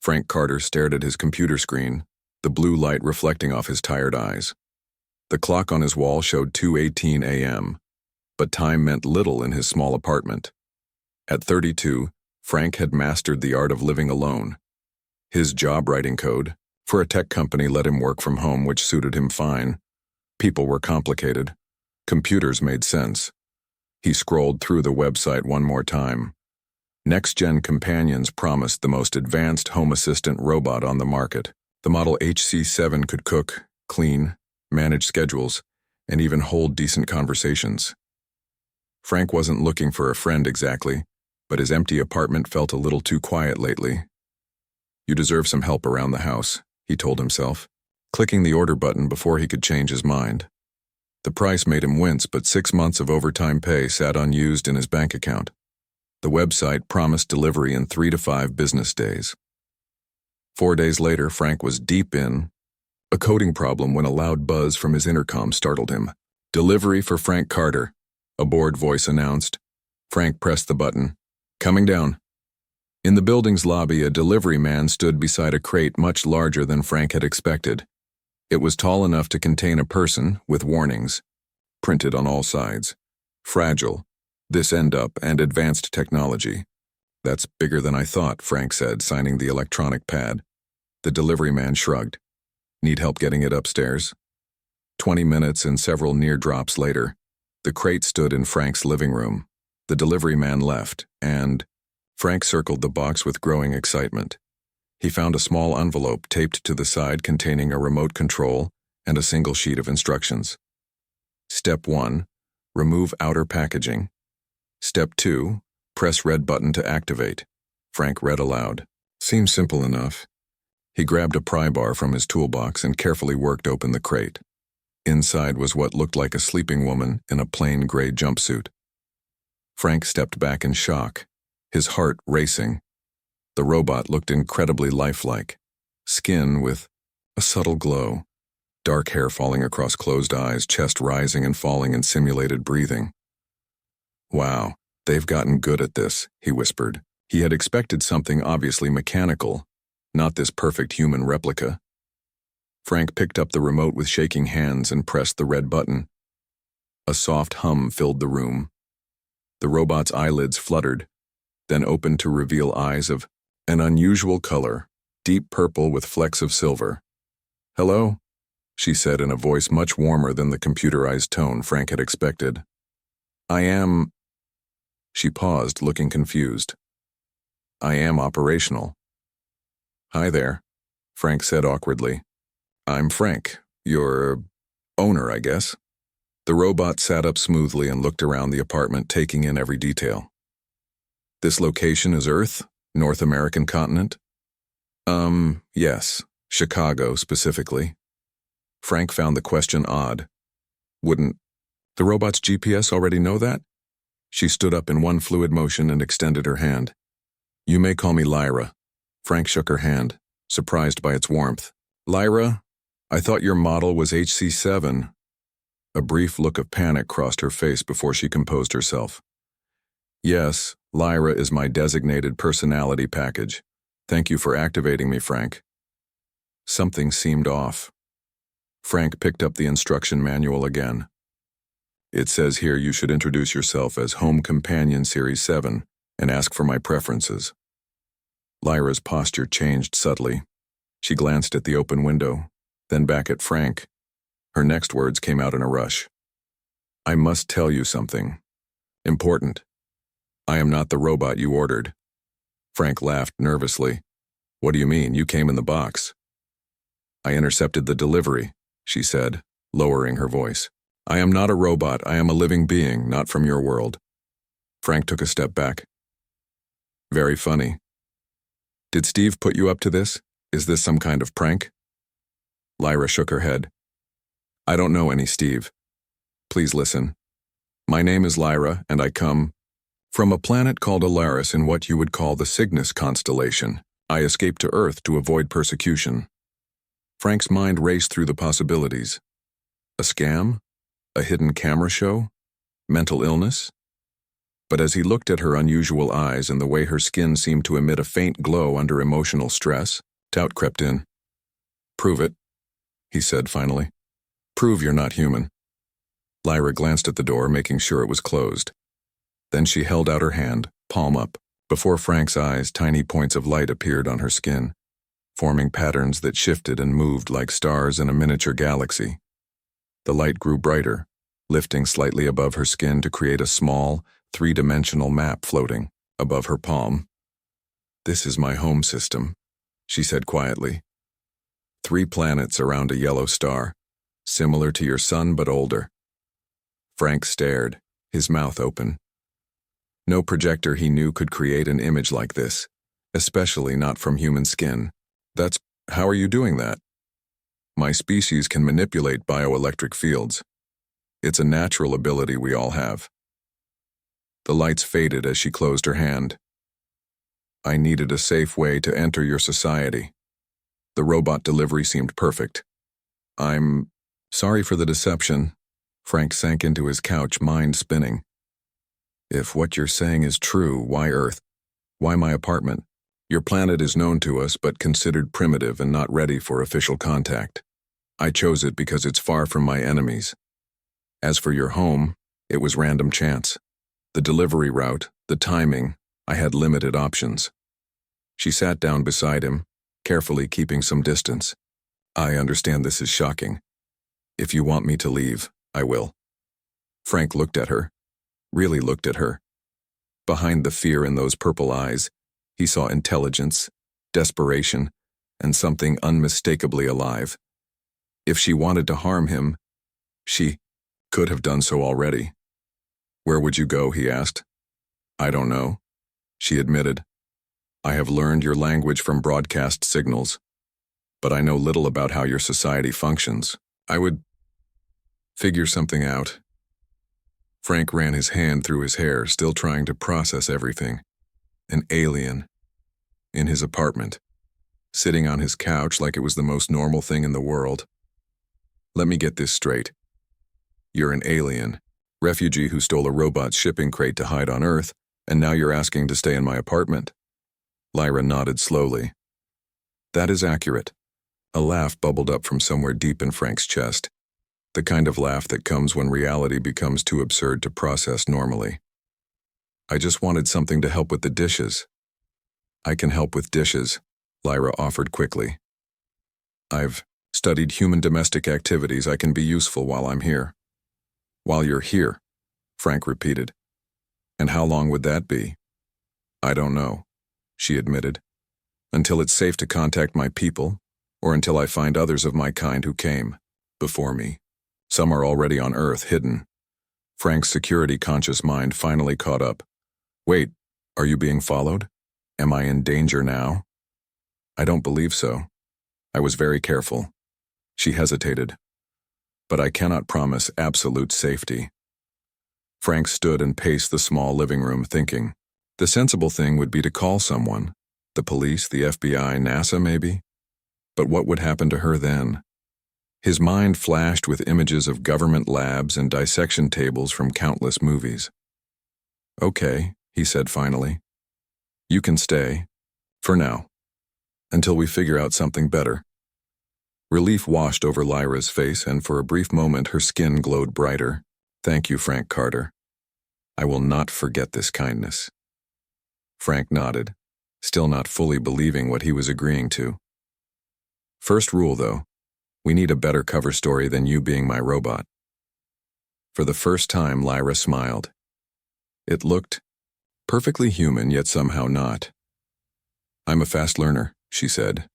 Frank Carter stared at his computer screen, the blue light reflecting off his tired eyes. The clock on his wall showed 2:18 a.m., but time meant little in his small apartment. At 32, Frank had mastered the art of living alone. His job writing code, for a tech company, let him work from home, which suited him fine. People were complicated. Computers made sense. He scrolled through the website one more time. Next-gen companions promised the most advanced home assistant robot on the market. The model HC7 could cook, clean, manage schedules, and even hold decent conversations. Frank wasn't looking for a friend exactly, but his empty apartment felt a little too quiet lately. You deserve some help around the house, he told himself, clicking the order button before he could change his mind. The price made him wince, but 6 months of overtime pay sat unused in his bank account. The website promised delivery in 3 to 5 business days. 4 days later, Frank was deep in a coding problem when a loud buzz from his intercom startled him. "Delivery for Frank Carter," a bored voice announced. Frank pressed the button. "Coming down." In the building's lobby, a delivery man stood beside a crate much larger than Frank had expected. It was tall enough to contain a person, with warnings, printed on all sides. "Fragile. This end up and advanced technology." "That's bigger than I thought," Frank said, signing the electronic pad. The delivery man shrugged. "Need help getting it upstairs?" 20 minutes and several near drops later, the crate stood in Frank's living room. The delivery man left, and Frank circled the box with growing excitement. He found a small envelope taped to the side containing a remote control and a single sheet of instructions. Step 1, remove outer packaging. Step 2, press red button to activate. Frank read aloud. Seems simple enough. He grabbed a pry bar from his toolbox and carefully worked open the crate. Inside was what looked like a sleeping woman in a plain gray jumpsuit. Frank stepped back in shock, his heart racing. The robot looked incredibly lifelike. Skin with a subtle glow, dark hair falling across closed eyes, chest rising and falling in simulated breathing. "Wow, they've gotten good at this," he whispered. He had expected something obviously mechanical, not this perfect human replica. Frank picked up the remote with shaking hands and pressed the red button. A soft hum filled the room. The robot's eyelids fluttered, then opened to reveal eyes of an unusual color, deep purple with flecks of silver. "Hello?" she said in a voice much warmer than the computerized tone Frank had expected. "I am..." She paused, looking confused. "I am operational." "Hi there," Frank said awkwardly. "I'm Frank, your owner, I guess." The robot sat up smoothly and looked around the apartment, taking in every detail. "This location is Earth? North American continent?" Yes, Chicago specifically." Frank found the question odd. Wouldn't the robot's GPS already know that? She stood up in one fluid motion and extended her hand. "You may call me Lyra." Frank shook her hand, surprised by its warmth. "Lyra, I thought your model was HC7. A brief look of panic crossed her face before she composed herself. "Yes, Lyra is my designated personality package. Thank you for activating me, Frank." Something seemed off. Frank picked up the instruction manual again. "It says here you should introduce yourself as Home Companion Series 7 and ask for my preferences." Lyra's posture changed subtly. She glanced at the open window, then back at Frank. Her next words came out in a rush. "I must tell you something. Important. I am not the robot you ordered." Frank laughed nervously. "What do you mean? You came in the box." "I intercepted the delivery," she said, lowering her voice. "I am not a robot. I am a living being, not from your world." Frank took a step back. "Very funny. Did Steve put you up to this? Is this some kind of prank?" Lyra shook her head. "I don't know any Steve. Please listen. My name is Lyra, and I come from a planet called Alaris in what you would call the Cygnus constellation. I escaped to Earth to avoid persecution." Frank's mind raced through the possibilities. A scam? A hidden camera show? Mental illness? But as he looked at her unusual eyes and the way her skin seemed to emit a faint glow under emotional stress, doubt crept in. "Prove it," he said finally. "Prove you're not human." Lyra glanced at the door, making sure it was closed. Then she held out her hand, palm up. Before Frank's eyes, tiny points of light appeared on her skin, forming patterns that shifted and moved like stars in a miniature galaxy. The light grew brighter, lifting slightly above her skin to create a small, three-dimensional map floating above her palm. "This is my home system," she said quietly. 3 planets around a yellow star, similar to your sun but older. Frank stared, his mouth open. No projector he knew could create an image like this, especially not from human skin. How are you doing that?" "My species can manipulate bioelectric fields. It's a natural ability we all have." The lights faded as she closed her hand. "I needed a safe way to enter your society. The robot delivery seemed perfect. I'm sorry for the deception." Frank sank into his couch, mind spinning. "If what you're saying is true, why Earth? Why my apartment? Your planet is known to us but considered primitive and not ready for official contact. I chose it because it's far from my enemies. As for your home, it was random chance. The delivery route, the timing, I had limited options." She sat down beside him, carefully keeping some distance. "I understand this is shocking. If you want me to leave, I will." Frank looked at her, really looked at her. Behind the fear in those purple eyes, he saw intelligence, desperation, and something unmistakably alive. If she wanted to harm him, she could have done so already. "Where would you go?" he asked. "I don't know," she admitted. "I have learned your language from broadcast signals, but I know little about how your society functions. I would figure something out." Frank ran his hand through his hair, still trying to process everything. An alien. In his apartment. Sitting on his couch like it was the most normal thing in the world. "Let me get this straight. You're an alien, refugee who stole a robot's shipping crate to hide on Earth, and now you're asking to stay in my apartment?" Lyra nodded slowly. "That is accurate." A laugh bubbled up from somewhere deep in Frank's chest. The kind of laugh that comes when reality becomes too absurd to process normally. "I just wanted something to help with the dishes." "I can help with dishes," Lyra offered quickly. "I've studied human domestic activities. I can be useful while I'm here." "While you're here," Frank repeated. "And how long would that be?" "I don't know," she admitted. "Until it's safe to contact my people, or until I find others of my kind who came before me. Some are already on Earth, hidden." Frank's security-conscious mind finally caught up. "Wait, are you being followed? Am I in danger now?" "I don't believe so. I was very careful." She hesitated. "But I cannot promise absolute safety." Frank stood and paced the small living room, thinking. The sensible thing would be to call someone. The police, the FBI, NASA maybe? But what would happen to her then? His mind flashed with images of government labs and dissection tables from countless movies. "Okay," he said finally. "You can stay. For now. Until we figure out something better." Relief washed over Lyra's face, and for a brief moment her skin glowed brighter. "Thank you, Frank Carter. I will not forget this kindness." Frank nodded, still not fully believing what he was agreeing to. "First rule, though. We need a better cover story than you being my robot." For the first time, Lyra smiled. It looked perfectly human, yet somehow not. "I'm a fast learner," she said.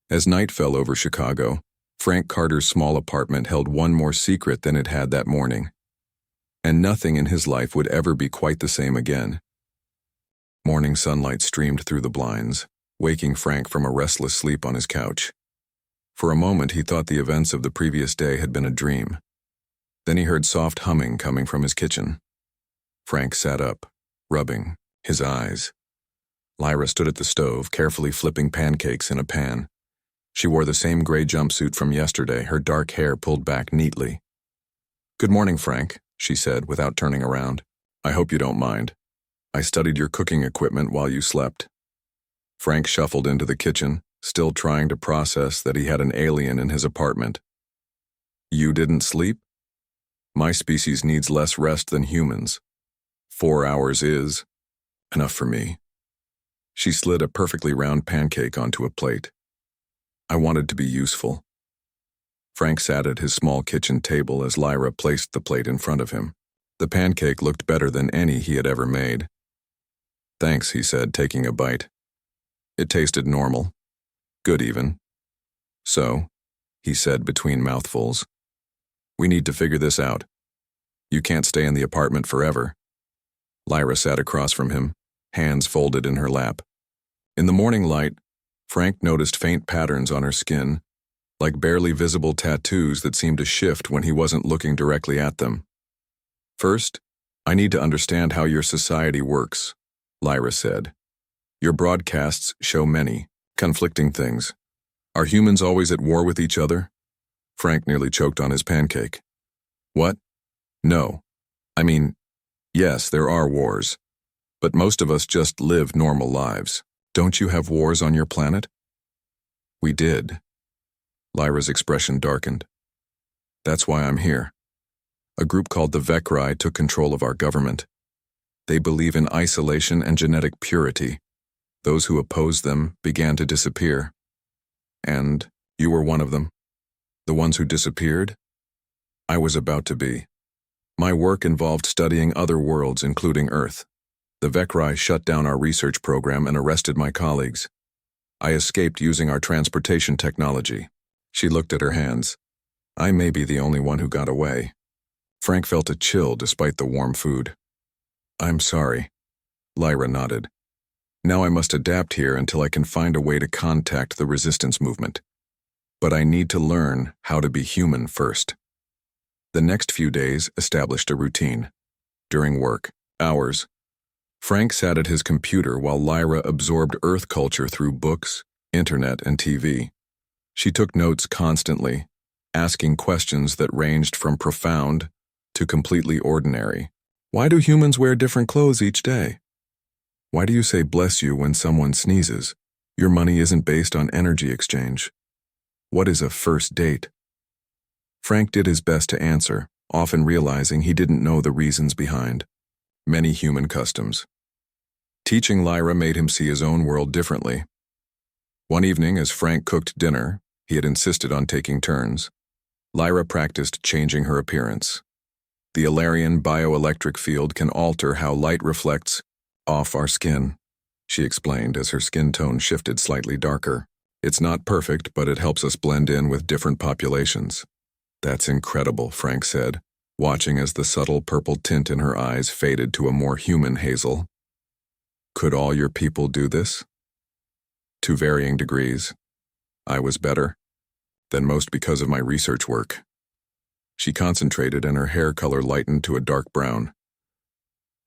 As night fell over Chicago, Frank Carter's small apartment held one more secret than it had that morning. And nothing in his life would ever be quite the same again. Morning sunlight streamed through the blinds, waking Frank from a restless sleep on his couch. For a moment he thought the events of the previous day had been a dream. Then he heard soft humming coming from his kitchen. Frank sat up, rubbing his eyes. Lyra stood at the stove, carefully flipping pancakes in a pan. She wore the same gray jumpsuit from yesterday, her dark hair pulled back neatly. "Good morning, Frank," she said without turning around. I hope you don't mind. I studied your cooking equipment while you slept. Frank shuffled into the kitchen, still trying to process that he had an alien in his apartment. You didn't sleep? My species needs less rest than humans. 4 hours is enough for me. She slid a perfectly round pancake onto a plate. I wanted to be useful. Frank sat at his small kitchen table as Lyra placed the plate in front of him. The pancake looked better than any he had ever made. Thanks, he said, taking a bite. It tasted normal. Good even. So, he said between mouthfuls, we need to figure this out. You can't stay in the apartment forever. Lyra sat across from him, hands folded in her lap. In the morning light, Frank noticed faint patterns on her skin, like barely visible tattoos that seemed to shift when he wasn't looking directly at them. First, I need to understand how your society works, Lyra said. Your broadcasts show many conflicting things. Are humans always at war with each other? Frank nearly choked on his pancake. What? No. I mean, yes, there are wars. But most of us just live normal lives. Don't you have wars on your planet? We did. Lyra's expression darkened. That's why I'm here. A group called the HFY took control of our government. They believe in isolation and genetic purity. Those who opposed them began to disappear. And you were one of them. The ones who disappeared? I was about to be. My work involved studying other worlds, including Earth. The HFY shut down our research program and arrested my colleagues. I escaped using our transportation technology. She looked at her hands. I may be the only one who got away. Frank felt a chill despite the warm food. I'm sorry. Lyra nodded. Now I must adapt here until I can find a way to contact the resistance movement. But I need to learn how to be human first. The next few days established a routine. During work hours, Frank sat at his computer while Lyra absorbed Earth culture through books, internet, and TV. She took notes constantly, asking questions that ranged from profound to completely ordinary. Why do humans wear different clothes each day? Why do you say bless you when someone sneezes? Your money isn't based on energy exchange. What is a first date? Frank did his best to answer, often realizing he didn't know the reasons behind. Many human customs. Teaching Lyra made him see his own world differently. One evening, as Frank cooked dinner, he had insisted on taking turns. Lyra practiced changing her appearance. The Alarian bioelectric field can alter how light reflects off our skin, she explained as her skin tone shifted slightly darker. It's not perfect, but it helps us blend in with different populations. That's incredible, Frank said, watching as the subtle purple tint in her eyes faded to a more human hazel. Could all your people do this? To varying degrees. I was better than most because of my research work. She concentrated and her hair color lightened to a dark brown.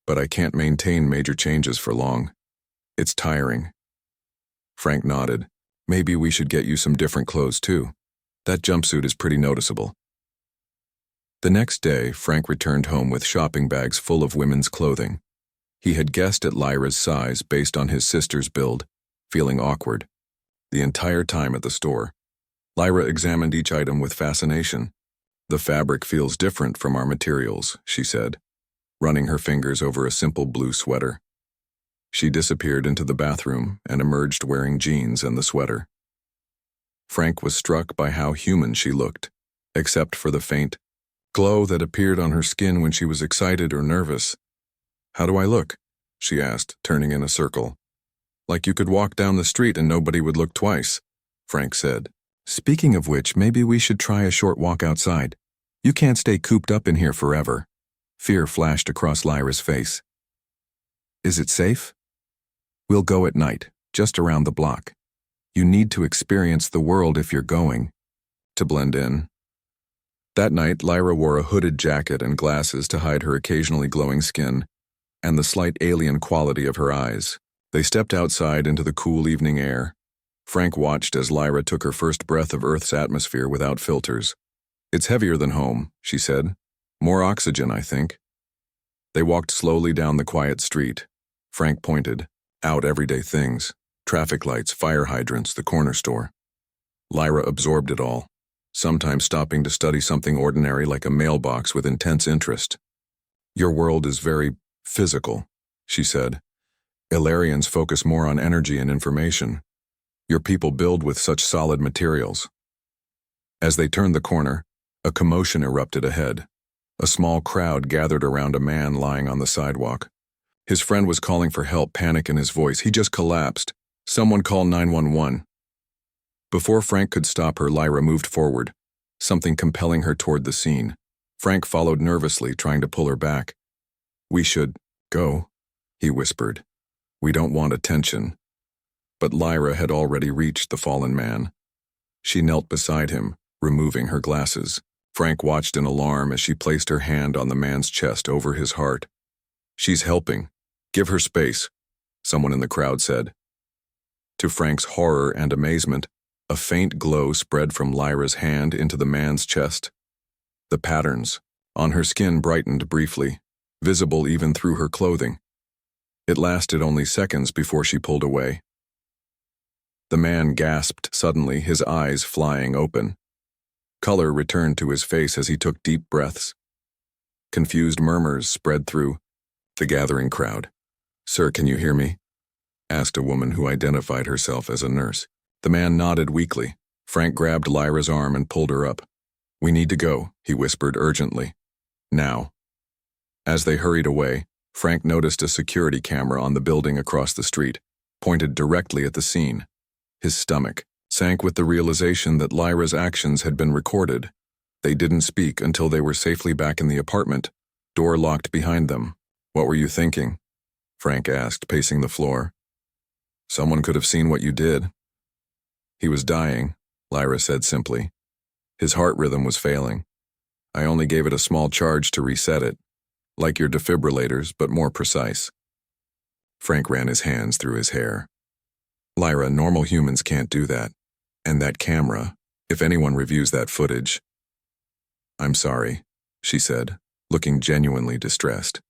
But I can't maintain major changes for long. It's tiring. Frank nodded. Maybe we should get you some different clothes too. That jumpsuit is pretty noticeable. The next day, Frank returned home with shopping bags full of women's clothing. He had guessed at Lyra's size based on his sister's build, feeling awkward. The entire time at the store, Lyra examined each item with fascination. The fabric feels different from our materials, she said, running her fingers over a simple blue sweater. She disappeared into the bathroom and emerged wearing jeans and the sweater. Frank was struck by how human she looked, except for the faint glow that appeared on her skin when she was excited or nervous. How do I look? She asked, turning in a circle. Like you could walk down the street and nobody would look twice, Frank said. Speaking of which, maybe we should try a short walk outside. You can't stay cooped up in here forever. Fear flashed across Lyra's face. Is it safe? We'll go at night, just around the block. You need to experience the world if you're going. To blend in. That night, Lyra wore a hooded jacket and glasses to hide her occasionally glowing skin, and the slight alien quality of her eyes. They stepped outside into the cool evening air. Frank watched as Lyra took her first breath of Earth's atmosphere without filters. It's heavier than home, she said. More oxygen, I think. They walked slowly down the quiet street. Frank pointed out everyday things: traffic lights, fire hydrants, the corner store. Lyra absorbed it all, sometimes stopping to study something ordinary like a mailbox with intense interest. "Your world is very physical," she said. "Ilarians focus more on energy and information. Your people build with such solid materials." As they turned the corner, a commotion erupted ahead. A small crowd gathered around a man lying on the sidewalk. His friend was calling for help, panic in his voice. "He just collapsed. Someone call 911. Before Frank could stop her, Lyra moved forward, something compelling her toward the scene. Frank followed nervously, trying to pull her back. "We should go," he whispered. "We don't want attention." But Lyra had already reached the fallen man. She knelt beside him, removing her glasses. Frank watched in alarm as she placed her hand on the man's chest over his heart. "She's helping. Give her space," someone in the crowd said. To Frank's horror and amazement, a faint glow spread from Lyra's hand into the man's chest. The patterns on her skin brightened briefly, visible even through her clothing. It lasted only seconds before she pulled away. The man gasped suddenly, his eyes flying open. Color returned to his face as he took deep breaths. Confused murmurs spread through the gathering crowd. "Sir, can you hear me?" asked a woman who identified herself as a nurse. The man nodded weakly. Frank grabbed Lyra's arm and pulled her up. "We need to go," he whispered urgently. "Now." As they hurried away, Frank noticed a security camera on the building across the street, pointed directly at the scene. His stomach sank with the realization that Lyra's actions had been recorded. They didn't speak until they were safely back in the apartment, door locked behind them. "What were you thinking?" Frank asked, pacing the floor. "Someone could have seen what you did." "He was dying," Lyra said simply. "His heart rhythm was failing. I only gave it a small charge to reset it, like your defibrillators, but more precise." Frank ran his hands through his hair. "Lyra, normal humans can't do that. And that camera, if anyone reviews that footage—" "I'm sorry," she said, looking genuinely distressed.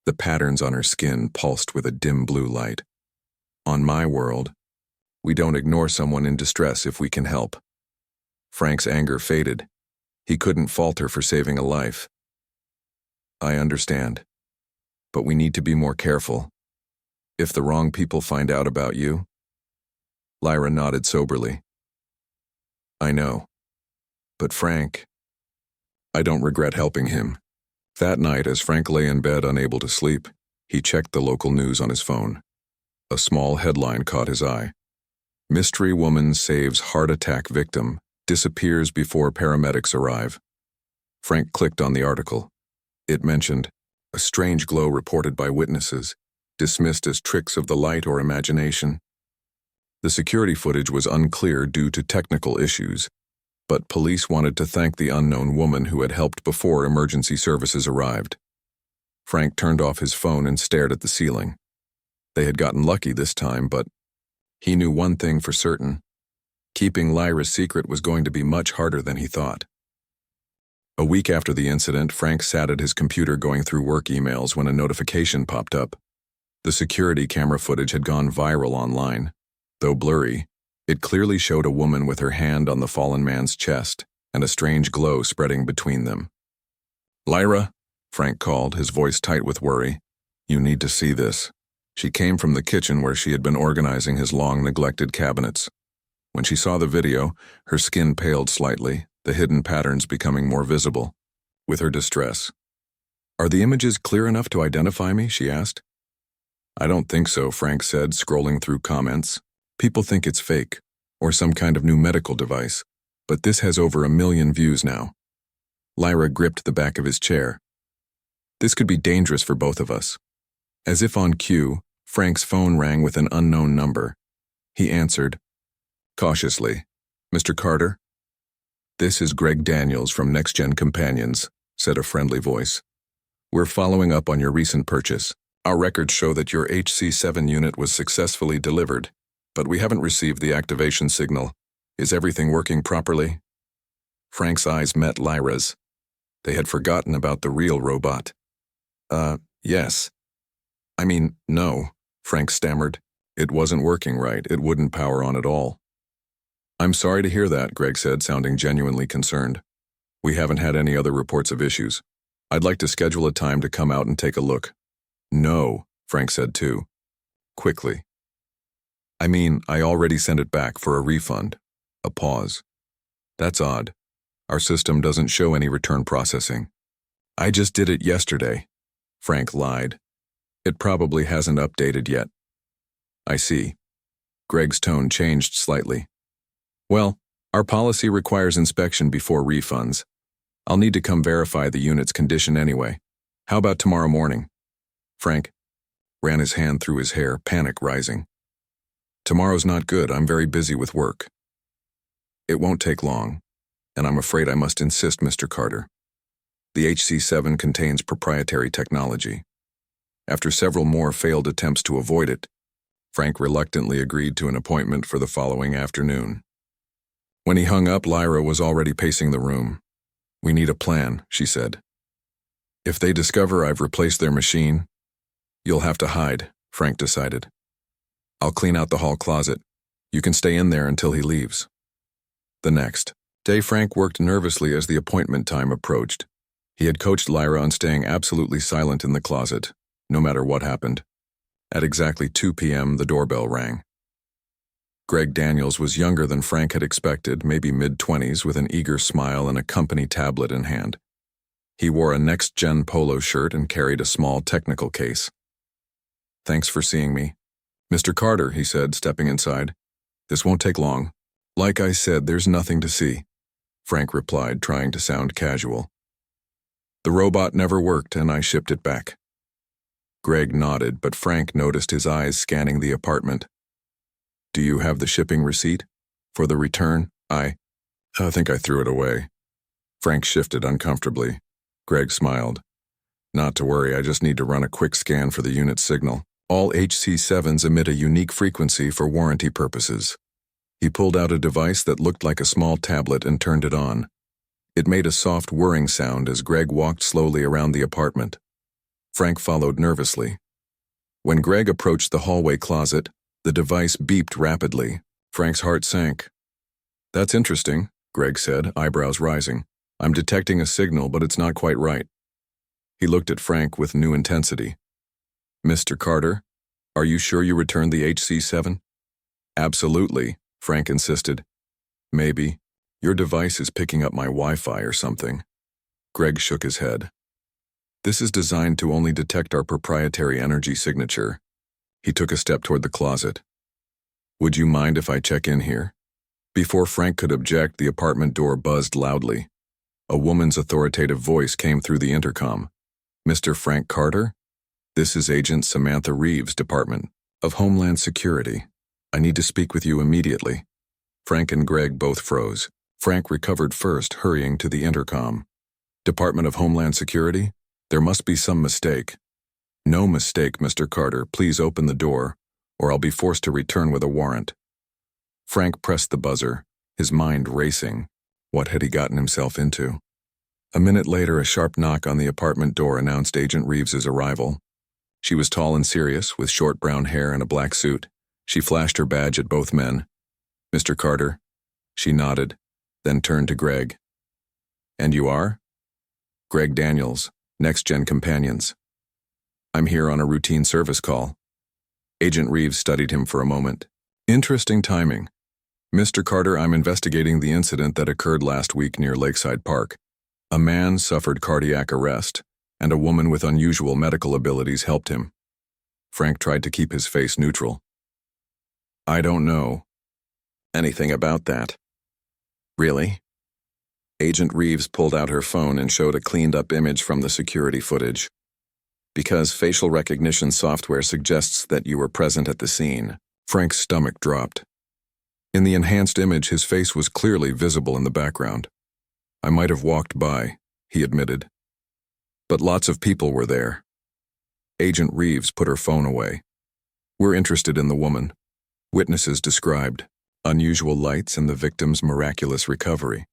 The patterns on her skin pulsed with a dim blue light. "On my world, we don't ignore someone in distress if we can help." Frank's anger faded. He couldn't fault her for saving a life. "I understand. But we need to be more careful. If the wrong people find out about you—" Lyra nodded soberly. "I know. But Frank, I don't regret helping him." That night, as Frank lay in bed unable to sleep, he checked the local news on his phone. A small headline caught his eye. "Mystery woman saves heart attack victim, disappears before paramedics arrive." Frank clicked on the article. It mentioned a strange glow reported by witnesses, dismissed as tricks of the light or imagination. The security footage was unclear due to technical issues, but police wanted to thank the unknown woman who had helped before emergency services arrived. Frank turned off his phone and stared at the ceiling. They had gotten lucky this time, but he knew one thing for certain. Keeping Lyra's secret was going to be much harder than he thought. A week after the incident, Frank sat at his computer going through work emails when a notification popped up. The security camera footage had gone viral online. Though blurry, it clearly showed a woman with her hand on the fallen man's chest and a strange glow spreading between them. "Lyra," Frank called, his voice tight with worry. "You need to see this." She came from the kitchen where she had been organizing his long-neglected cabinets. When she saw the video, her skin paled slightly, the hidden patterns becoming more visible. With her distress, "Are the images clear enough to identify me?" she asked. "I don't think so," Frank said, scrolling through comments. "People think it's fake, or some kind of new medical device, but this has over 1 million views now." Lyra gripped the back of his chair. "This could be dangerous for both of us." As if on cue, Frank's phone rang with an unknown number. He answered, cautiously. "Mr. Carter?" "This is Greg Daniels from Next Gen Companions," said a friendly voice. "We're following up on your recent purchase. Our records show that your HC7 unit was successfully delivered, but we haven't received the activation signal. Is everything working properly?" Frank's eyes met Lyra's. They had forgotten about the real robot. Yes. No, Frank stammered. It wasn't working right. It wouldn't power on at all. I'm sorry to hear that, Greg said, sounding genuinely concerned. We haven't had any other reports of issues. I'd like to schedule a time to come out and take a look. No, Frank said too. Quickly. I already sent it back for a refund. A pause. That's odd. Our system doesn't show any return processing. I just did it yesterday. Frank lied. It probably hasn't updated yet. I see. Greg's tone changed slightly. Well, our policy requires inspection before refunds. I'll need to come verify the unit's condition anyway. How about tomorrow morning? Frank ran his hand through his hair, panic rising. Tomorrow's not good. I'm very busy with work. It won't take long, and I'm afraid I must insist, Mr. Carter. The HC-7 contains proprietary technology. After several more failed attempts to avoid it, Frank reluctantly agreed to an appointment for the following afternoon. When he hung up, Lyra was already pacing the room. We need a plan, she said. If they discover I've replaced their machine, you'll have to hide, Frank decided. I'll clean out the hall closet. You can stay in there until he leaves. The next day, Frank worked nervously as the appointment time approached. He had coached Lyra on staying absolutely silent in the closet, no matter what happened. At exactly 2 p.m., the doorbell rang. Greg Daniels was younger than Frank had expected, maybe mid-20s, with an eager smile and a company tablet in hand. He wore a next-gen polo shirt and carried a small technical case. Thanks for seeing me. Mr. Carter, he said, stepping inside. This won't take long. Like I said, there's nothing to see, Frank replied, trying to sound casual. The robot never worked, and I shipped it back. Greg nodded, but Frank noticed his eyes scanning the apartment. Do you have the shipping receipt? For the return? I think I threw it away. Frank shifted uncomfortably. Greg smiled. Not to worry, I just need to run a quick scan for the unit signal. All HC-7s emit a unique frequency for warranty purposes. He pulled out a device that looked like a small tablet and turned it on. It made a soft whirring sound as Greg walked slowly around the apartment. Frank followed nervously. When Greg approached the hallway closet, the device beeped rapidly. Frank's heart sank. That's interesting, Greg said, eyebrows rising. I'm detecting a signal, but it's not quite right. He looked at Frank with new intensity. Mr. Carter, are you sure you returned the HC-7? Absolutely, Frank insisted. Maybe. Your device is picking up my Wi-Fi or something. Greg shook his head. This is designed to only detect our proprietary energy signature. He took a step toward the closet. Would you mind if I check in here? Before Frank could object, the apartment door buzzed loudly. A woman's authoritative voice came through the intercom. Mr. Frank Carter? This is Agent Samantha Reeves, Department of Homeland Security. I need to speak with you immediately. Frank and Greg both froze. Frank recovered first, hurrying to the intercom. Department of Homeland Security? There must be some mistake. No mistake, Mr. Carter. Please open the door, or I'll be forced to return with a warrant. Frank pressed the buzzer, his mind racing. What had he gotten himself into? A minute later, a sharp knock on the apartment door announced Agent Reeves's arrival. She was tall and serious, with short brown hair and a black suit. She flashed her badge at both men. Mr. Carter? She nodded, then turned to Greg. And you are? Greg Daniels, Next Gen Companions. I'm here on a routine service call. Agent Reeves studied him for a moment. Interesting timing. Mr. Carter, I'm investigating the incident that occurred last week near Lakeside Park. A man suffered cardiac arrest, and a woman with unusual medical abilities helped him. Frank tried to keep his face neutral. I don't know anything about that. Really? Agent Reeves pulled out her phone and showed a cleaned-up image from the security footage. Because facial recognition software suggests that you were present at the scene. Frank's stomach dropped. In the enhanced image, his face was clearly visible in the background. I might have walked by, he admitted. But lots of people were there. Agent Reeves put her phone away. We're interested in the woman. Witnesses described unusual lights and the victim's miraculous recovery.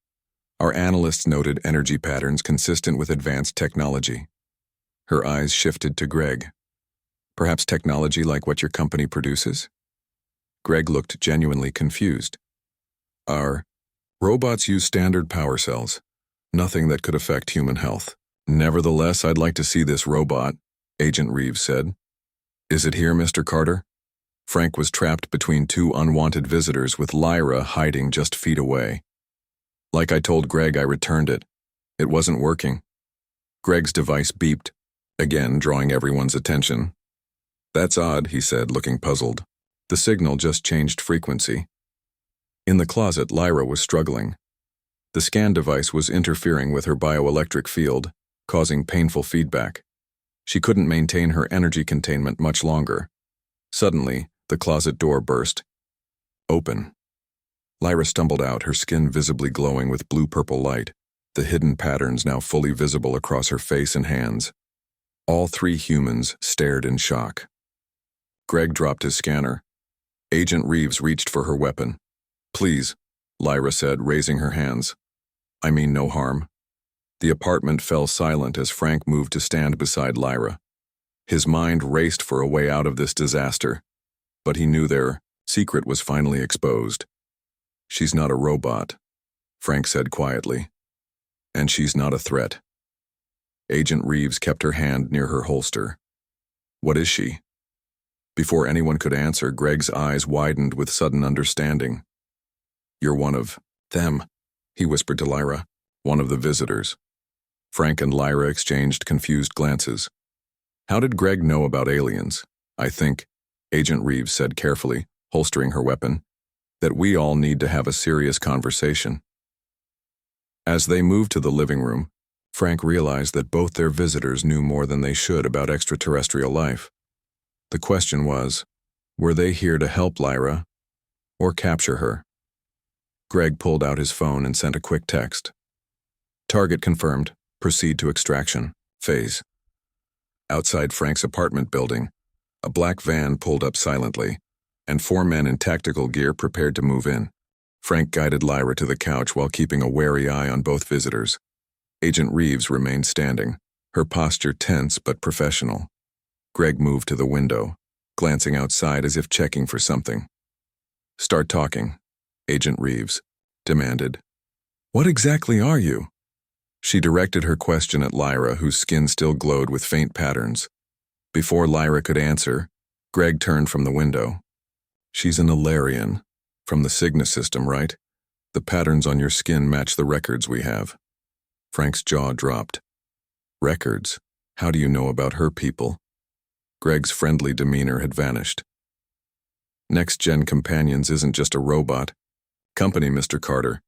Our analysts noted energy patterns consistent with advanced technology. Her eyes shifted to Greg. Perhaps technology like what your company produces? Greg looked genuinely confused. Our robots use standard power cells, nothing that could affect human health. Nevertheless, I'd like to see this robot, Agent Reeves said. Is it here, Mr. Carter? Frank was trapped between two unwanted visitors with Lyra hiding just feet away. Like I told Greg, I returned it. It wasn't working. Greg's device beeped, again drawing everyone's attention. That's odd, he said, looking puzzled. The signal just changed frequency. In the closet, Lyra was struggling. The scan device was interfering with her bioelectric field, causing painful feedback. She couldn't maintain her energy containment much longer. Suddenly, the closet door burst. Open. Lyra stumbled out, her skin visibly glowing with blue-purple light, the hidden patterns now fully visible across her face and hands. All three humans stared in shock. Greg dropped his scanner. Agent Reeves reached for her weapon. Please, Lyra said, raising her hands. I mean no harm. The apartment fell silent as Frank moved to stand beside Lyra. His mind raced for a way out of this disaster, but he knew their secret was finally exposed. She's not a robot, Frank said quietly. And she's not a threat. Agent Reeves kept her hand near her holster. What is she? Before anyone could answer, Greg's eyes widened with sudden understanding. You're one of them, he whispered to Lyra, one of the visitors. Frank and Lyra exchanged confused glances. How did Greg know about aliens? I think, Agent Reeves said carefully, holstering her weapon, that we all need to have a serious conversation. As they moved to the living room, Frank realized that both their visitors knew more than they should about extraterrestrial life. The question was, were they here to help Lyra or capture her? Greg pulled out his phone and sent a quick text. Target confirmed. Proceed to extraction. Phase. Outside Frank's apartment building, a black van pulled up silently, and 4 men in tactical gear prepared to move in. Frank guided Lyra to the couch while keeping a wary eye on both visitors. Agent Reeves remained standing, her posture tense but professional. Greg moved to the window, glancing outside as if checking for something. Start talking, Agent Reeves demanded. What exactly are you? She directed her question at Lyra, whose skin still glowed with faint patterns. Before Lyra could answer, Greg turned from the window. She's an Alarian, from the Cygnus system, right? The patterns on your skin match the records we have. Frank's jaw dropped. Records? How do you know about her people? Greg's friendly demeanor had vanished. Next-Gen Companions isn't just a robot. Company, Mr. Carter.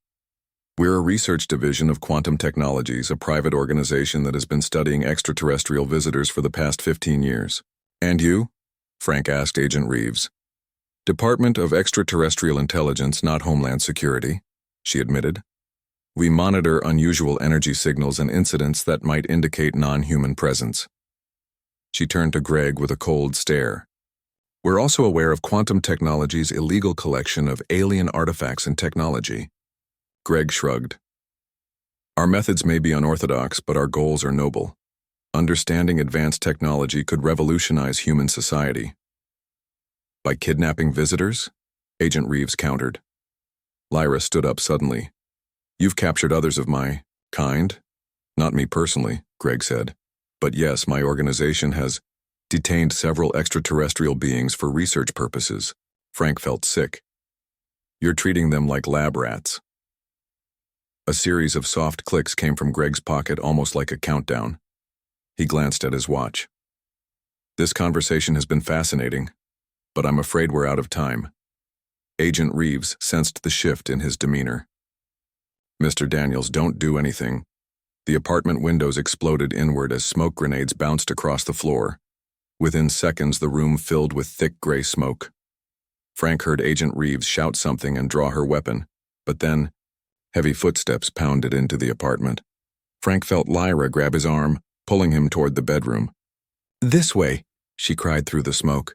We're a research division of Quantum Technologies, a private organization that has been studying extraterrestrial visitors for the past 15 years. And you? Frank asked Agent Reeves. Department of Extraterrestrial Intelligence, not Homeland Security, she admitted. We monitor unusual energy signals and incidents that might indicate non-human presence. She turned to Greg with a cold stare. We're also aware of Quantum Technologies' illegal collection of alien artifacts and technology. Greg shrugged. Our methods may be unorthodox, but our goals are noble. Understanding advanced technology could revolutionize human society. By kidnapping visitors? Agent Reeves countered. Lyra stood up suddenly. You've captured others of my kind? Not me personally, Greg said. But yes, my organization has detained several extraterrestrial beings for research purposes. Frank felt sick. You're treating them like lab rats. A series of soft clicks came from Greg's pocket, almost like a countdown. He glanced at his watch. This conversation has been fascinating, but I'm afraid we're out of time. Agent Reeves sensed the shift in his demeanor. Mr. Daniels, don't do anything. The apartment windows exploded inward as smoke grenades bounced across the floor. Within seconds, the room filled with thick gray smoke. Frank heard Agent Reeves shout something and draw her weapon, but then heavy footsteps pounded into the apartment. Frank felt Lyra grab his arm, pulling him toward the bedroom. This way, she cried through the smoke.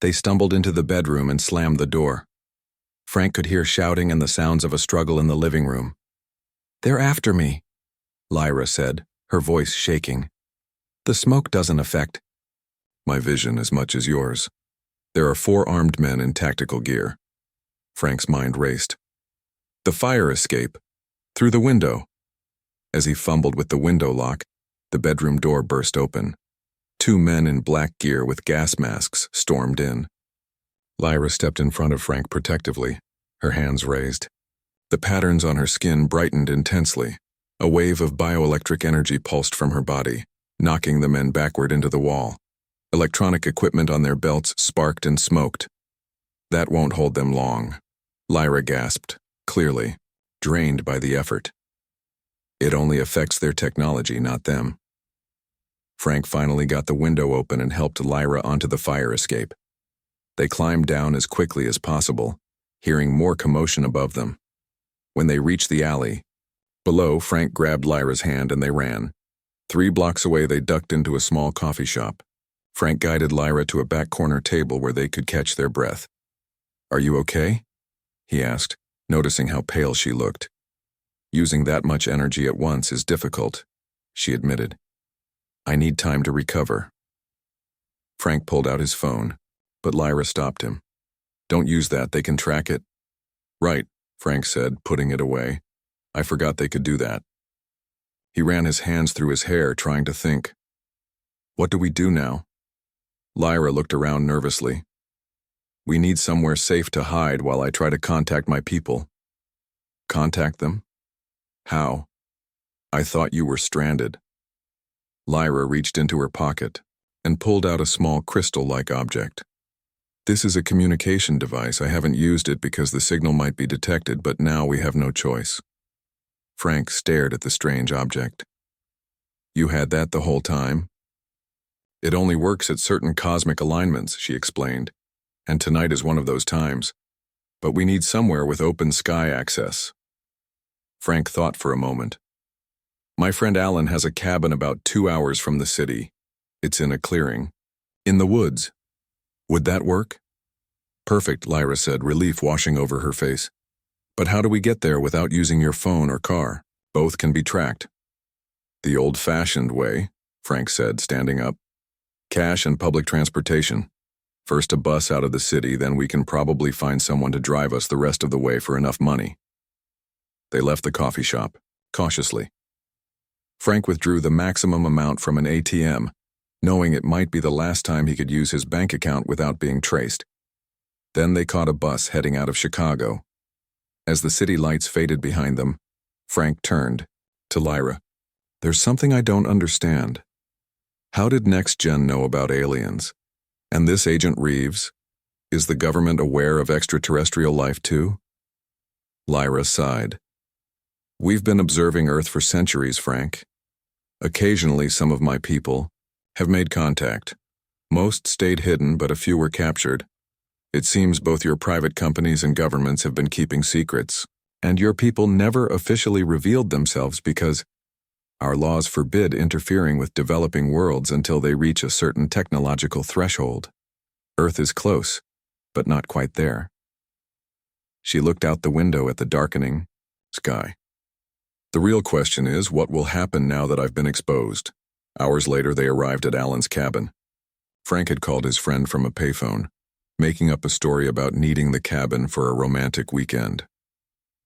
They stumbled into the bedroom and slammed the door. Frank could hear shouting and the sounds of a struggle in the living room. They're after me, Lyra said, her voice shaking. The smoke doesn't affect my vision as much as yours. There are 4 armed men in tactical gear. Frank's mind raced. The fire escape. Through the window. As he fumbled with the window lock, the bedroom door burst open. 2 men in black gear with gas masks stormed in. Lyra stepped in front of Frank protectively, her hands raised. The patterns on her skin brightened intensely. A wave of bioelectric energy pulsed from her body, knocking the men backward into the wall. Electronic equipment on their belts sparked and smoked. That won't hold them long. Lyra gasped, clearly, drained by the effort. It only affects their technology, not them. Frank finally got the window open and helped Lyra onto the fire escape. They climbed down as quickly as possible, hearing more commotion above them. When they reached the alley, below, Frank grabbed Lyra's hand and they ran. 3 blocks away, they ducked into a small coffee shop. Frank guided Lyra to a back corner table where they could catch their breath. "Are you okay?" he asked, noticing how pale she looked. "Using that much energy at once is difficult," she admitted. "I need time to recover." Frank pulled out his phone, but Lyra stopped him. "Don't use that, they can track it." "Right," Frank said, putting it away. "I forgot they could do that." He ran his hands through his hair, trying to think. "What do we do now?" Lyra looked around nervously. "We need somewhere safe to hide while I try to contact my people." "Contact them? How? I thought you were stranded." Lyra reached into her pocket and pulled out a small crystal-like object. "This is a communication device. I haven't used it because the signal might be detected, but now we have no choice." Frank stared at the strange object. "You had that the whole time?" "It only works at certain cosmic alignments," she explained, "and tonight is one of those times. But we need somewhere with open sky access." Frank thought for a moment. "My friend Alan has a cabin about 2 hours from the city. It's in a clearing. In the woods. Would that work?" "Perfect," Lyra said, relief washing over her face. "But how do we get there without using your phone or car? Both can be tracked." "The old-fashioned way," Frank said, standing up. "Cash and public transportation. First a bus out of the city, then we can probably find someone to drive us the rest of the way for enough money." They left the coffee shop, cautiously. Frank withdrew the maximum amount from an ATM, knowing it might be the last time he could use his bank account without being traced. Then they caught a bus heading out of Chicago. As the city lights faded behind them, Frank turned to Lyra. "There's something I don't understand. How did NextGen know about aliens? And this Agent Reeves? Is the government aware of extraterrestrial life too?" Lyra sighed. "We've been observing Earth for centuries, Frank. Occasionally, some of my people have made contact. Most stayed hidden, but a few were captured. It seems both your private companies and governments have been keeping secrets, and your people never officially revealed themselves because our laws forbid interfering with developing worlds until they reach a certain technological threshold. Earth is close, but not quite there." She looked out the window at the darkening sky. "The real question is, what will happen now that I've been exposed?" Hours later, they arrived at Alan's cabin. Frank had called his friend from a payphone, making up a story about needing the cabin for a romantic weekend.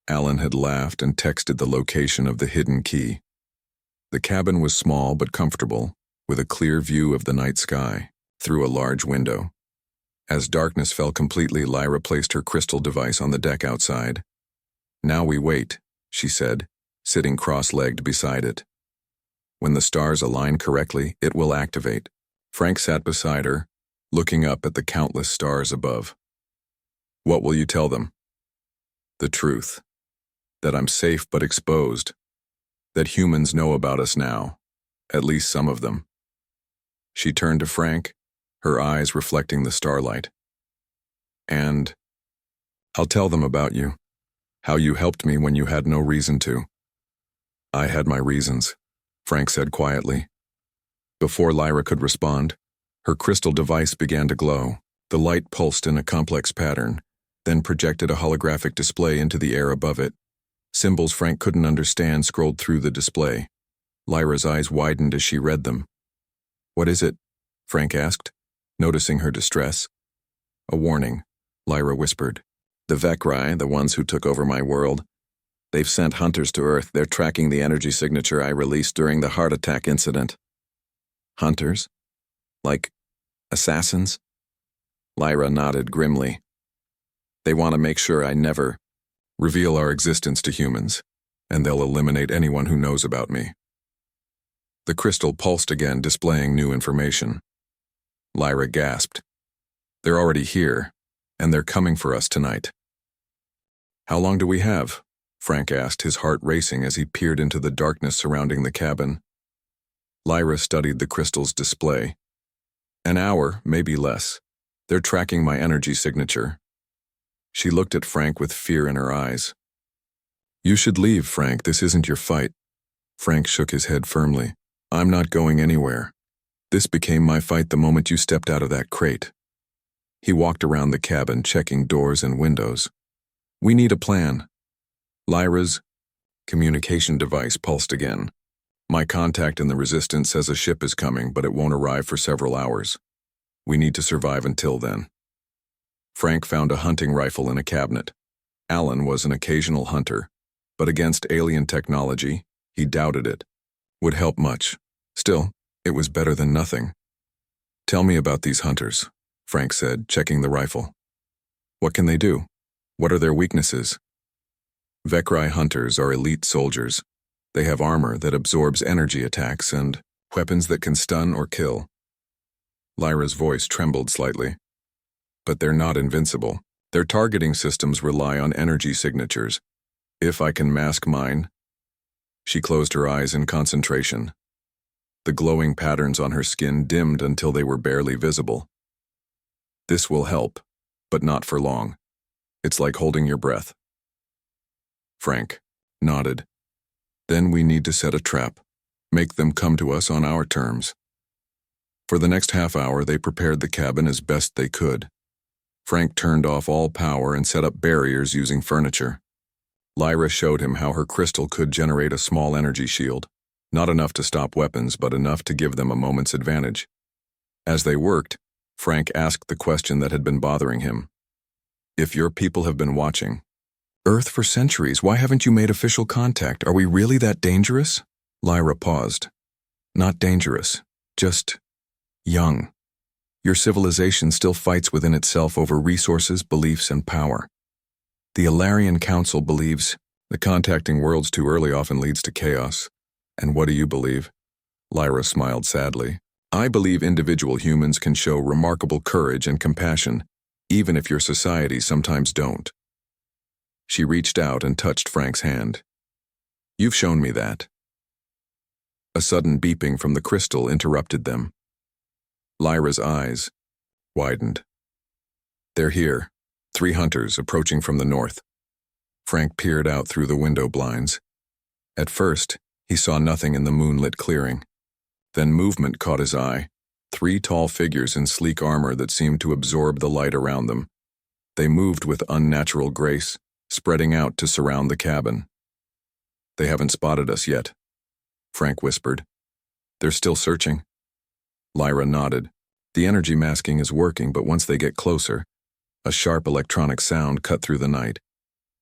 Alan had laughed and texted the location of the hidden key. The cabin was small but comfortable, with a clear view of the night sky through a large window. As darkness fell completely, Lyra placed her crystal device on the deck outside. "Now we wait," she said, sitting cross-legged beside it. "When the stars align correctly, it will activate." Frank sat beside her, looking up at the countless stars above. "What will you tell them?" "The truth. That I'm safe but exposed. That humans know about us now. At least some of them." She turned to Frank, her eyes reflecting the starlight. "And I'll tell them about you. How you helped me when you had no reason to." "I had my reasons," Frank said quietly. Before Lyra could respond, her crystal device began to glow. The light pulsed in a complex pattern, then projected a holographic display into the air above it. Symbols Frank couldn't understand scrolled through the display. Lyra's eyes widened as she read them. "What is it?" Frank asked, noticing her distress. "A warning," Lyra whispered. "The HFY, the ones who took over my world, they've sent hunters to Earth. They're tracking the energy signature I released during the heart attack incident." "Hunters? Like assassins?" Lyra nodded grimly. "They want to make sure I never reveal our existence to humans, and they'll eliminate anyone who knows about me." The crystal pulsed again, displaying new information. Lyra gasped. "They're already here, and they're coming for us tonight." "How long do we have?" Frank asked, his heart racing as he peered into the darkness surrounding the cabin. Lyra studied the crystal's display. "An hour, maybe less. They're tracking my energy signature." She looked at Frank with fear in her eyes. "You should leave, Frank. This isn't your fight." Frank shook his head firmly. "I'm not going anywhere. This became my fight the moment you stepped out of that crate." He walked around the cabin, checking doors and windows. "We need a plan." Lyra's communication device pulsed again. "My contact in the Resistance says a ship is coming, but it won't arrive for several hours. We need to survive until then." Frank found a hunting rifle in a cabinet. Alan was an occasional hunter, but against alien technology, he doubted it would help much. Still, it was better than nothing. "Tell me about these hunters," Frank said, checking the rifle. "What can they do? What are their weaknesses?" HFY hunters are elite soldiers. They have armor that absorbs energy attacks and weapons that can stun or kill. Lyra's voice trembled slightly. "But they're not invincible. Their targeting systems rely on energy signatures. If I can mask mine..." She closed her eyes in concentration. The glowing patterns on her skin dimmed until they were barely visible. "This will help, but not for long. It's like holding your breath." Frank nodded. "Then we need to set a trap. Make them come to us on our terms." For the next half hour, they prepared the cabin as best they could. Frank turned off all power and set up barriers using furniture. Lyra showed him how her crystal could generate a small energy shield, not enough to stop weapons, but enough to give them a moment's advantage. As they worked, Frank asked the question that had been bothering him. "If your people have been watching Earth for centuries, why haven't you made official contact? Are we really that dangerous?" Lyra paused. "Not dangerous, just young. Your civilization still fights within itself over resources, beliefs, and power. The Alarian Council believes the contacting worlds too early often leads to chaos. And what do you believe?" Lyra smiled sadly. "I believe individual humans can show remarkable courage and compassion, even if your societies sometimes don't." She reached out and touched Frank's hand. "You've shown me that." A sudden beeping from the crystal interrupted them. Lyra's eyes widened. "They're here. 3 hunters approaching from the north." Frank peered out through the window blinds. At first, he saw nothing in the moonlit clearing. Then movement caught his eye. 3 tall figures in sleek armor that seemed to absorb the light around them. They moved with unnatural grace, spreading out to surround the cabin. "They haven't spotted us yet," Frank whispered. "They're still searching." Lyra nodded. "The energy masking is working, but once they get closer..." A sharp electronic sound cut through the night.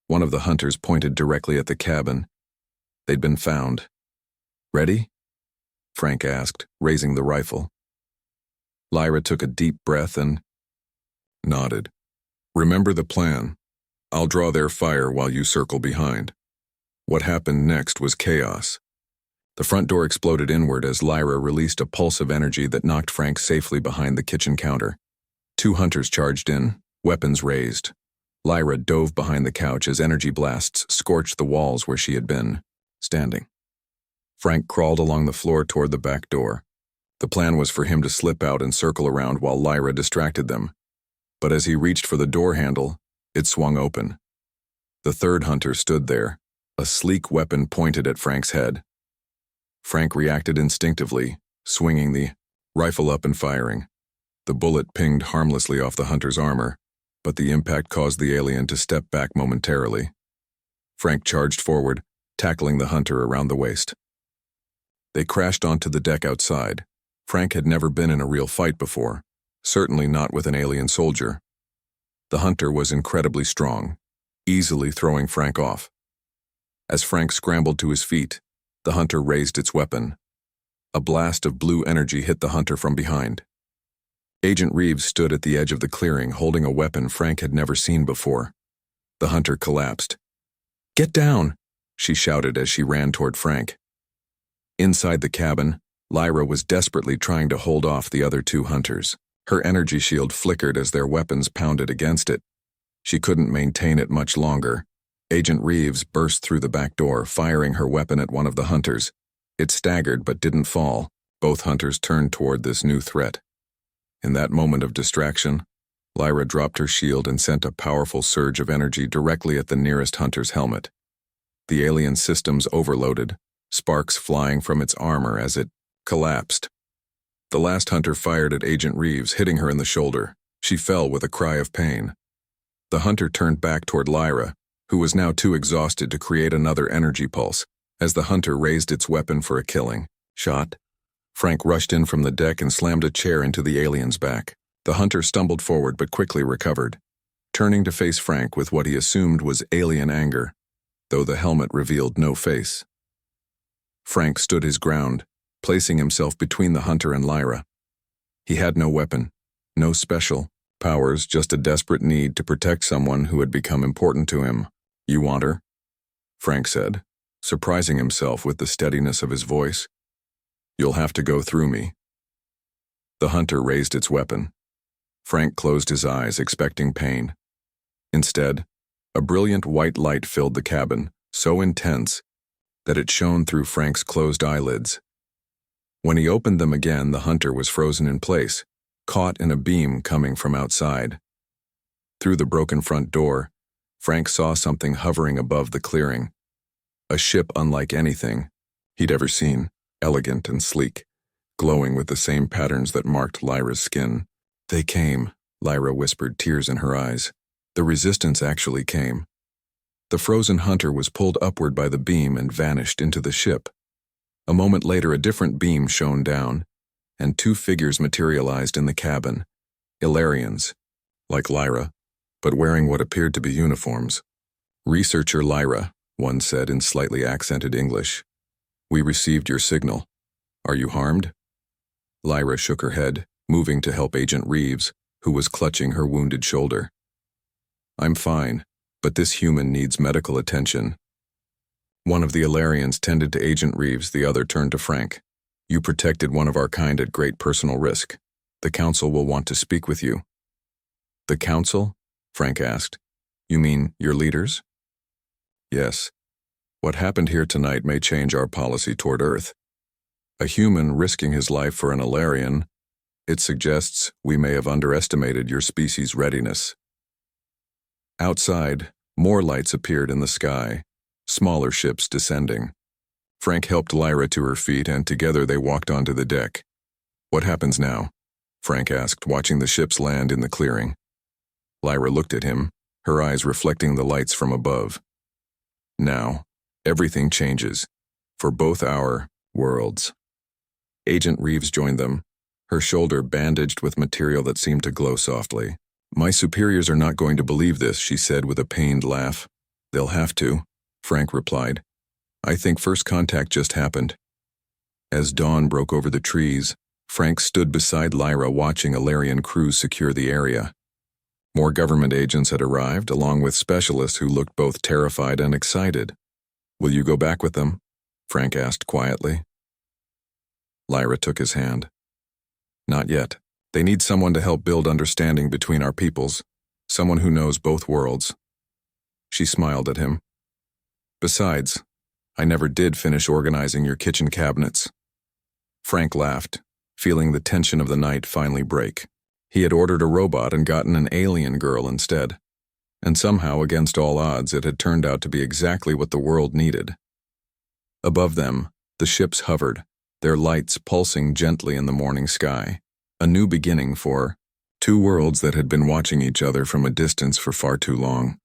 One of the hunters pointed directly at the cabin. They'd been found. "Ready?" Frank asked, raising the rifle. Lyra took a deep breath and nodded. "Remember the plan. I'll draw their fire while you circle behind." What happened next was chaos. The front door exploded inward as Lyra released a pulse of energy that knocked Frank safely behind the kitchen counter. 2 hunters charged in, weapons raised. Lyra dove behind the couch as energy blasts scorched the walls where she had been standing. Frank crawled along the floor toward the back door. The plan was for him to slip out and circle around while Lyra distracted them. But as he reached for the door handle, it swung open. The 3rd hunter stood there, a sleek weapon pointed at Frank's head. Frank reacted instinctively, swinging the rifle up and firing. The bullet pinged harmlessly off the hunter's armor, but the impact caused the alien to step back momentarily. Frank charged forward, tackling the hunter around the waist. They crashed onto the deck outside, Frank had never been in a real fight before, certainly not with an alien soldier. The hunter was incredibly strong, easily throwing Frank off. As Frank scrambled to his feet, the hunter raised its weapon. A blast of blue energy hit the hunter from behind. Agent Reeves stood at the edge of the clearing, holding a weapon Frank had never seen before. The hunter collapsed. "Get down!" she shouted as she ran toward Frank. Inside the cabin, Lyra was desperately trying to hold off the other two hunters. Her energy shield flickered as their weapons pounded against it. She couldn't maintain it much longer. Agent Reeves burst through the back door, firing her weapon at one of the hunters. It staggered but didn't fall. Both hunters turned toward this new threat. In that moment of distraction, Lyra dropped her shield and sent a powerful surge of energy directly at the nearest hunter's helmet. The alien systems overloaded, sparks flying from its armor as it collapsed. The last hunter fired at Agent Reeves, hitting her in the shoulder. She fell with a cry of pain. The hunter turned back toward Lyra, who was now too exhausted to create another energy pulse, as the hunter raised its weapon for a killing shot. Frank rushed in from the deck and slammed a chair into the alien's back. The hunter stumbled forward but quickly recovered, turning to face Frank with what he assumed was alien anger, though the helmet revealed no face. Frank stood his ground, placing himself between the hunter and Lyra. He had no weapon, no special powers, just a desperate need to protect someone who had become important to him. "You want her?" Frank said, surprising himself with the steadiness of his voice. "You'll have to go through me." The hunter raised its weapon. Frank closed his eyes, expecting pain. Instead, a brilliant white light filled the cabin, so intense that it shone through Frank's closed eyelids. When he opened them again, the hunter was frozen in place, caught in a beam coming from outside. Through the broken front door, Frank saw something hovering above the clearing. A ship unlike anything he'd ever seen, elegant and sleek, glowing with the same patterns that marked Lyra's skin. "They came," Lyra whispered, tears in her eyes. "The resistance actually came." The frozen hunter was pulled upward by the beam and vanished into the ship. A moment later, a different beam shone down, and two figures materialized in the cabin. Ilarians, like Lyra, but wearing what appeared to be uniforms. "Researcher Lyra," one said in slightly accented English. "We received your signal. Are you harmed?" Lyra shook her head, moving to help Agent Reeves, who was clutching her wounded shoulder. "I'm fine, but this human needs medical attention." One of the Ilarians tended to Agent Reeves, the other turned to Frank. "You protected one of our kind at great personal risk. The Council will want to speak with you." "The Council?" Frank asked. "You mean your leaders?" "Yes. What happened here tonight may change our policy toward Earth. A human risking his life for an Ilarian, it suggests we may have underestimated your species' readiness." Outside, more lights appeared in the sky, smaller ships descending. Frank helped Lyra to her feet, and together they walked onto the deck. "What happens now?" Frank asked, watching the ships land in the clearing. Lyra looked at him, her eyes reflecting the lights from above. "Now, everything changes, for both our worlds." Agent Reeves joined them, her shoulder bandaged with material that seemed to glow softly. "My superiors are not going to believe this," she said with a pained laugh. "They'll have to," Frank replied. "I think first contact just happened." As dawn broke over the trees, Frank stood beside Lyra, watching Ilarian crews secure the area. More government agents had arrived, along with specialists who looked both terrified and excited. "Will you go back with them?" Frank asked quietly. Lyra took his hand. "Not yet. They need someone to help build understanding between our peoples, someone who knows both worlds." She smiled at him. "Besides, I never did finish organizing your kitchen cabinets." Frank laughed, feeling the tension of the night finally break. He had ordered a robot and gotten an alien girl instead. And somehow, against all odds, it had turned out to be exactly what the world needed. Above them, the ships hovered, their lights pulsing gently in the morning sky. A new beginning for two worlds that had been watching each other from a distance for far too long.